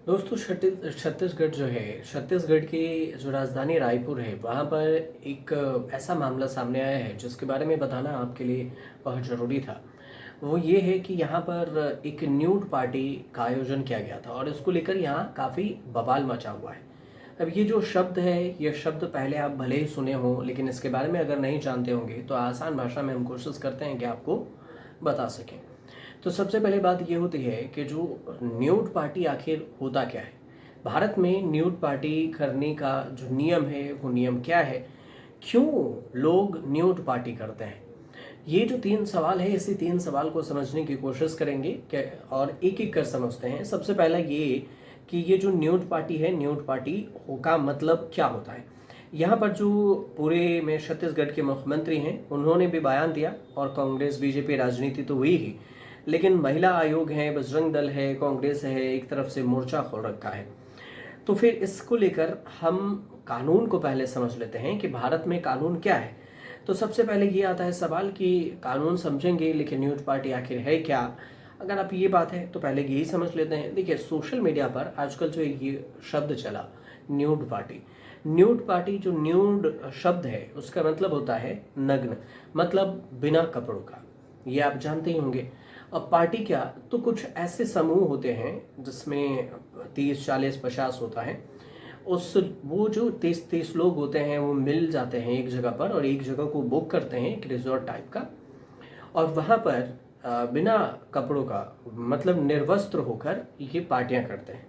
दोस्तों छत्तीसगढ़ जो है, छत्तीसगढ़ की जो राजधानी रायपुर है, वहाँ पर एक ऐसा मामला सामने आया है जिसके बारे में बताना आपके लिए बहुत ज़रूरी था। वो ये है कि यहाँ पर एक न्यूड पार्टी का आयोजन किया गया था और इसको लेकर यहाँ काफ़ी बवाल मचा हुआ है। अब ये जो शब्द है, ये शब्द पहले आप भले ही सुने हों, लेकिन इसके बारे में अगर नहीं जानते होंगे तो आसान भाषा में हम कोशिश करते हैं कि आपको बता सकें। तो सबसे पहले बात ये होती है कि जो न्यूड पार्टी आखिर होता क्या है। भारत में न्यूड पार्टी करने का जो नियम है वो नियम क्या है, क्यों लोग न्यूड पार्टी करते हैं। ये जो तीन सवाल है, इसी तीन सवाल को समझने की कोशिश करेंगे और एक एक कर समझते हैं। सबसे पहला ये कि ये जो न्यूड पार्टी है, न्यूड पार्टी का मतलब क्या होता है। यहाँ पर जो पूरे में छत्तीसगढ़ के मुख्यमंत्री हैं, उन्होंने भी बयान दिया और कांग्रेस बीजेपी राजनीति तो हुई ही, लेकिन महिला आयोग है, बजरंग दल है, कांग्रेस है, एक तरफ से मोर्चा खोल रखा है। तो फिर इसको लेकर हम कानून को पहले समझ लेते हैं कि भारत में कानून क्या है। तो सबसे पहले ये आता है सवाल कि कानून समझेंगे लेकिन न्यूड पार्टी आखिर है क्या। अगर आप ये बात है तो पहले यही समझ लेते हैं। देखिए, सोशल मीडिया पर आजकल जो ये शब्द चला, न्यूड पार्टी। न्यूड पार्टी, जो न्यूड शब्द है उसका मतलब होता है नग्न, मतलब बिना कपड़ों का। ये आप जानते ही होंगे। अब पार्टी क्या, तो कुछ ऐसे समूह होते हैं जिसमें 30 40 50 होता है। उस वो जो 30 लोग होते हैं वो मिल जाते हैं एक जगह पर और एक जगह को बुक करते हैं, एक रिजॉर्ट टाइप का। और वहाँ पर बिना कपड़ों का, मतलब निर्वस्त्र होकर ये पार्टियां करते हैं।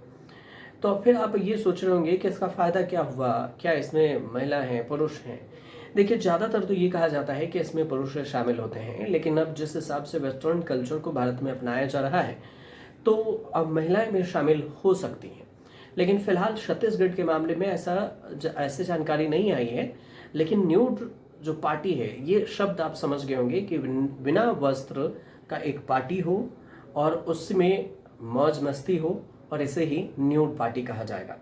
तो अब फिर आप ये सोच रहे होंगे कि इसका फ़ायदा क्या हुआ, क्या इसमें महिला हैं, पुरुष हैं। देखिए, ज़्यादातर तो ये कहा जाता है कि इसमें पुरुष शामिल होते हैं, लेकिन अब जिस हिसाब से वेस्टर्न कल्चर को भारत में अपनाया जा रहा है, तो अब महिलाएं भी शामिल हो सकती हैं। लेकिन फिलहाल छत्तीसगढ़ के मामले में ऐसे जानकारी नहीं आई है। लेकिन न्यूड जो पार्टी है, ये शब्द आप समझ गए होंगे कि बिना वस्त्र का एक पार्टी हो और उसमें मौज मस्ती हो, और इसे ही न्यूड पार्टी कहा जाएगा।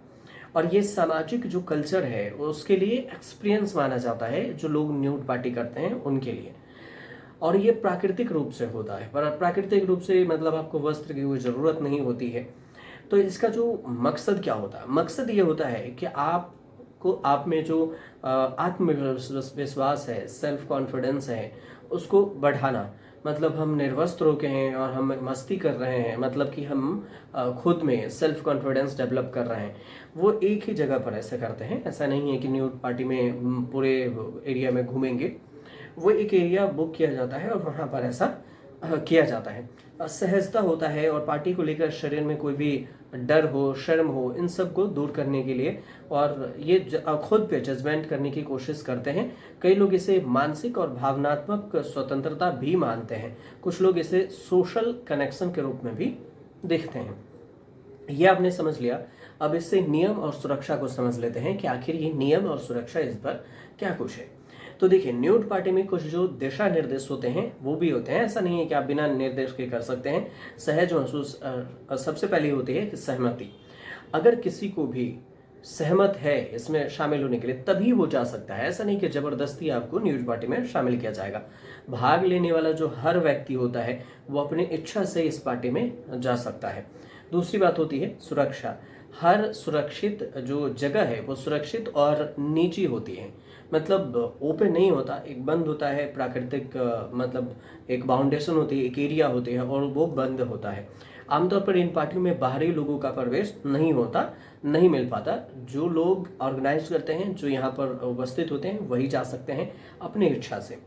और ये सामाजिक जो कल्चर है उसके लिए एक्सपीरियंस माना जाता है, जो लोग न्यूड पार्टी करते हैं उनके लिए। और ये प्राकृतिक रूप से होता है, पर प्राकृतिक रूप से मतलब आपको वस्त्र की कोई ज़रूरत नहीं होती है। तो इसका जो मकसद क्या होता है, मकसद ये होता है कि आप में जो आत्मविश्वास है, सेल्फ कॉन्फिडेंस है, उसको बढ़ाना। मतलब हम निर्वस्त्र होके हैं और हम मस्ती कर रहे हैं, मतलब कि हम खुद में सेल्फ कॉन्फिडेंस डेवलप कर रहे हैं। वो एक ही जगह पर ऐसे करते हैं। ऐसा नहीं है कि न्यूड पार्टी में पूरे एरिया में घूमेंगे। वो एक एरिया बुक किया जाता है और वहाँ पर ऐसा किया जाता है। सहजता होता है और पार्टी को लेकर शरीर में कोई भी डर हो, शर्म हो, इन सब को दूर करने के लिए और ये खुद पे जजमेंट करने की कोशिश करते हैं। कई लोग इसे मानसिक और भावनात्मक स्वतंत्रता भी मानते हैं। कुछ लोग इसे सोशल कनेक्शन के रूप में भी देखते हैं। ये आपने समझ लिया। अब इससे नियम और सुरक्षा को समझ लेते हैं कि आखिर ये नियम और सुरक्षा इस पर क्या कुछ है। तो देखिए, न्यूड पार्टी में कुछ जो दिशा निर्देश होते हैं वो भी होते हैं। ऐसा नहीं है कि आप बिना निर्देश के कर सकते हैं। सहज महसूस सबसे पहले होती है कि सहमति। अगर किसी को भी सहमत है इसमें शामिल होने के लिए, तभी वो जा सकता है। ऐसा नहीं कि जबरदस्ती आपको न्यूड पार्टी में शामिल किया जाएगा। भाग लेने वाला जो हर व्यक्ति होता है वो अपनी इच्छा से इस पार्टी में जा सकता है। दूसरी बात होती है सुरक्षा। हर सुरक्षित जो जगह है वो सुरक्षित और निजी होती है, मतलब ओपन नहीं होता, एक बंद होता है। प्राकृतिक मतलब एक बाउंडेशन होती है, एक एरिया होती है और वो बंद होता है। आमतौर पर इन पार्टियों में बाहरी लोगों का प्रवेश नहीं होता, नहीं मिल पाता। जो लोग ऑर्गेनाइज करते हैं, जो यहाँ पर उपस्थित होते हैं, वही जा सकते हैं अपनी इच्छा से।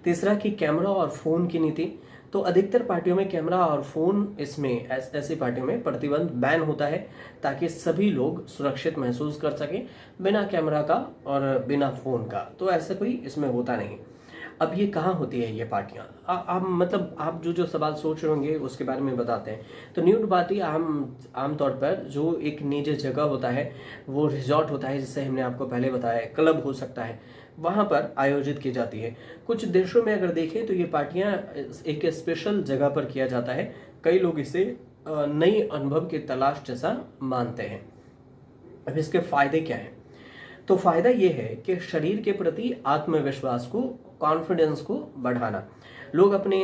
तीसरा कि कैमरा और फ़ोन की नीति। तो अधिकतर पार्टियों में कैमरा और फ़ोन, इसमें ऐसी पार्टियों में प्रतिबंध बैन होता है ताकि सभी लोग सुरक्षित महसूस कर सकें बिना कैमरा का और बिना फ़ोन का। तो ऐसा कोई इसमें होता नहीं। अब ये कहाँ होती है ये पार्टियाँ, आप मतलब आप जो जो सवाल सोच रहे होंगे उसके बारे में बताते हैं। तो न्यूड पार्टी आमतौर पर जो एक निजी जगह होता है, वो रिजॉर्ट होता है, जिससे हमने आपको पहले बताया, क्लब हो सकता है, वहाँ पर आयोजित की जाती है। कुछ देशों में अगर देखें तो ये पार्टियाँ एक स्पेशल जगह पर किया जाता है। कई लोग इसे नई अनुभव की तलाश जैसा मानते हैं। अब इसके फायदे क्या हैं? तो फायदा ये है कि शरीर के प्रति आत्मविश्वास को, कॉन्फिडेंस को बढ़ाना। लोग अपने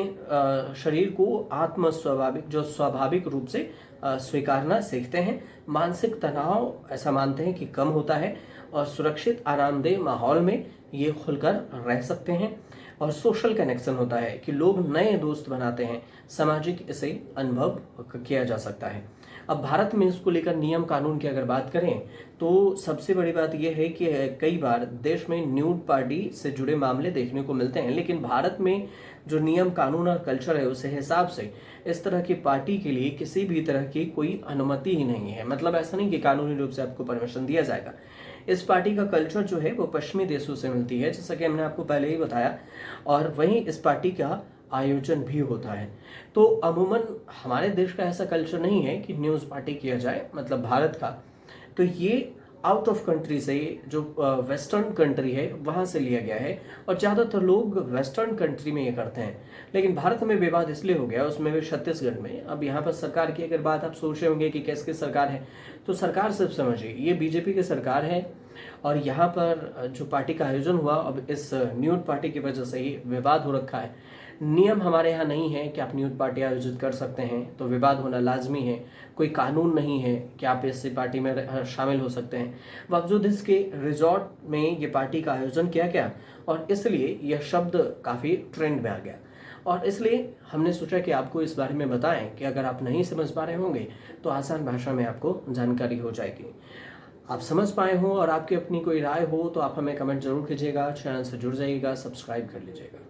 शरीर को स्वाभाविक रूप से स्वीकारना सीखते हैं। मानसिक तनाव ऐसा मानते हैं कि कम होता है और सुरक्षित आरामदेह माहौल में ये खुलकर रह सकते हैं। और सोशल कनेक्शन होता है कि लोग नए दोस्त बनाते हैं, सामाजिक इसे अनुभव किया जा सकता है। अब भारत में इसको लेकर नियम कानून की अगर बात करें तो सबसे बड़ी बात यह है कि कई बार देश में न्यूड पार्टी से जुड़े मामले देखने को मिलते हैं, लेकिन भारत में जो नियम कानून और कल्चर है उस हिसाब से इस तरह की पार्टी के लिए किसी भी तरह की कोई अनुमति ही नहीं है। मतलब ऐसा नहीं कि कानूनी रूप से आपको परमिशन दिया जाएगा। इस पार्टी का कल्चर जो है वो पश्चिमी देशों से मिलती है, जैसा कि हमने आपको पहले ही बताया, और वहीं इस पार्टी का आयोजन भी होता है। तो अमूमन हमारे देश का ऐसा कल्चर नहीं है कि न्यूज़ पार्टी किया जाए, मतलब भारत का। तो ये आउट ऑफ कंट्री से, जो वेस्टर्न कंट्री है वहाँ से लिया गया है, और ज़्यादातर लोग वेस्टर्न कंट्री में ये करते हैं। लेकिन भारत में विवाद इसलिए हो गया, उसमें भी छत्तीसगढ़ में। अब यहाँ पर सरकार की अगर बात आप सोच रहे होंगे कि किसकी सरकार है, तो सरकार सिर्फ समझिए ये बीजेपी की सरकार है। और यहाँ पर जो पार्टी का आयोजन हुआ, अब इस न्यूड पार्टी की वजह से ही विवाद हो रखा है। नियम हमारे यहाँ नहीं है कि आप न्यूड पार्टी आयोजित कर सकते हैं, तो विवाद होना लाजमी है। कोई कानून नहीं है कि आप इस पार्टी में शामिल हो सकते हैं। बावजूद इसके रिजॉर्ट में ये पार्टी का आयोजन किया गया, और इसलिए यह शब्द काफ़ी ट्रेंड में आ गया। और इसलिए हमने सोचा कि आपको इस बारे में बताएं कि अगर आप नहीं समझ पा रहे होंगे तो आसान भाषा में आपको जानकारी हो जाएगी। आप समझ पाए हो और आपकी अपनी कोई राय हो तो आप हमें कमेंट जरूर कीजिएगा। चैनल से जुड़ जाइएगा, सब्सक्राइब कर लीजिएगा।